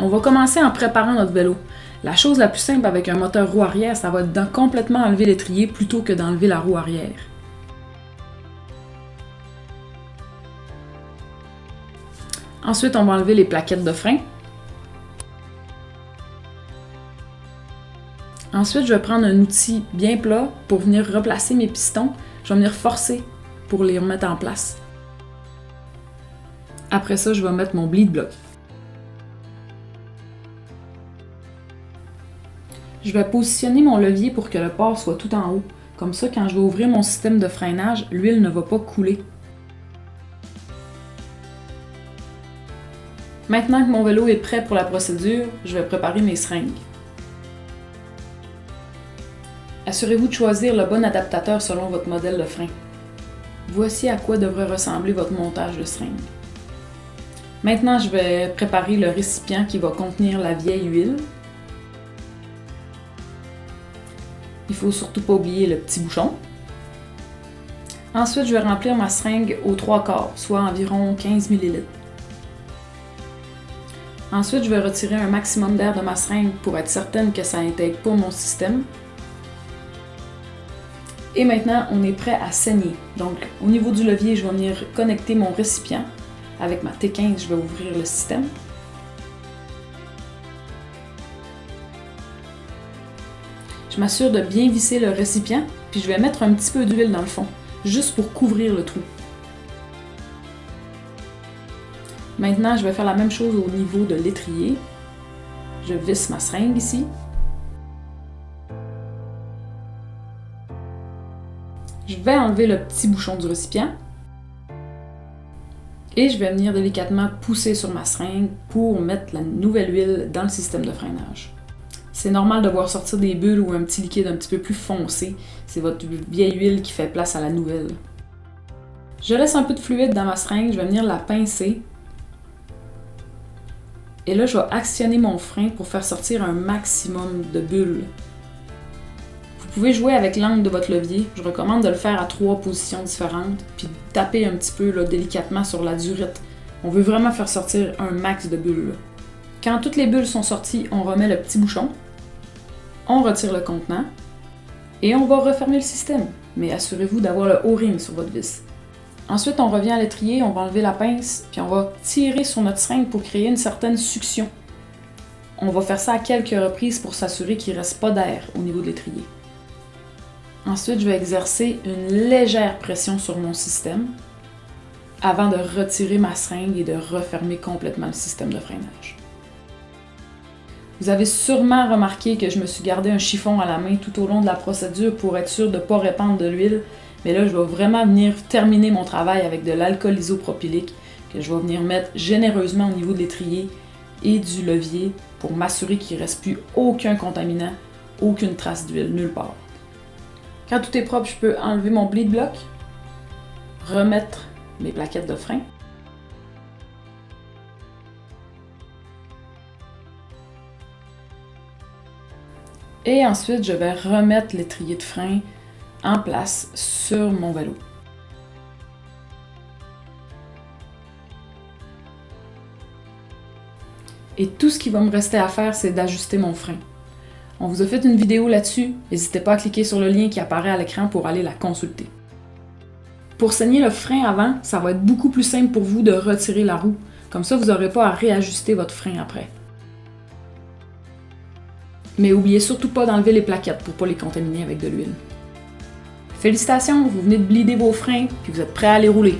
On va commencer en préparant notre vélo. La chose la plus simple avec un moteur roue arrière, ça va être de complètement enlever l'étrier plutôt que d'enlever la roue arrière. Ensuite, on va enlever les plaquettes de frein. Ensuite, je vais prendre un outil bien plat pour venir replacer mes pistons. Je vais venir forcer pour les remettre en place. Après ça, je vais mettre mon bleed block. Je vais positionner mon levier pour que le port soit tout en haut. Comme ça, quand je vais ouvrir mon système de freinage, l'huile ne va pas couler. Maintenant que mon vélo est prêt pour la procédure, je vais préparer mes seringues. Assurez-vous de choisir le bon adaptateur selon votre modèle de frein. Voici à quoi devrait ressembler votre montage de seringue. Maintenant, je vais préparer le récipient qui va contenir la vieille huile. Il ne faut surtout pas oublier le petit bouchon. Ensuite, je vais remplir ma seringue aux 3/4, soit environ 15 ml. Ensuite, je vais retirer un maximum d'air de ma seringue pour être certaine que ça n'intègre pas mon système. Et maintenant, on est prêt à saigner. Donc, au niveau du levier, je vais venir connecter mon récipient. Avec ma T15, je vais ouvrir le système. Je m'assure de bien visser le récipient, puis je vais mettre un petit peu d'huile dans le fond, juste pour couvrir le trou. Maintenant, je vais faire la même chose au niveau de l'étrier. Je visse ma seringue ici. Je vais enlever le petit bouchon du récipient. Et je vais venir délicatement pousser sur ma seringue pour mettre la nouvelle huile dans le système de freinage. C'est normal de voir sortir des bulles ou un petit liquide un petit peu plus foncé. C'est votre vieille huile qui fait place à la nouvelle. Je laisse un peu de fluide dans ma seringue, je vais venir la pincer. Et là, je vais actionner mon frein pour faire sortir un maximum de bulles. Vous pouvez jouer avec l'angle de votre levier. Je recommande de le faire à 3 positions différentes, puis de taper un petit peu là, délicatement sur la durite. On veut vraiment faire sortir un max de bulles. Quand toutes les bulles sont sorties, on remet le petit bouchon, on retire le contenant, et on va refermer le système. Mais assurez-vous d'avoir le O-ring sur votre vis. Ensuite, on revient à l'étrier, on va enlever la pince, puis on va tirer sur notre seringue pour créer une certaine succion. On va faire ça à quelques reprises pour s'assurer qu'il ne reste pas d'air au niveau de l'étrier. Ensuite, je vais exercer une légère pression sur mon système avant de retirer ma seringue et de refermer complètement le système de freinage. Vous avez sûrement remarqué que je me suis gardé un chiffon à la main tout au long de la procédure pour être sûr de ne pas répandre de l'huile. Mais là, je vais vraiment venir terminer mon travail avec de l'alcool isopropylique que je vais venir mettre généreusement au niveau de l'étrier et du levier pour m'assurer qu'il ne reste plus aucun contaminant, aucune trace d'huile nulle part. Quand tout est propre, je peux enlever mon bleed block, remettre mes plaquettes de frein. Et ensuite, je vais remettre l'étrier de frein en place sur mon vélo. Et tout ce qui va me rester à faire, c'est d'ajuster mon frein. On vous a fait une vidéo là-dessus, n'hésitez pas à cliquer sur le lien qui apparaît à l'écran pour aller la consulter. Pour saigner le frein avant, ça va être beaucoup plus simple pour vous de retirer la roue. Comme ça, vous n'aurez pas à réajuster votre frein après. Mais n'oubliez surtout pas d'enlever les plaquettes pour ne pas les contaminer avec de l'huile. Félicitations, vous venez de bleeder vos freins, puis vous êtes prêts à les rouler.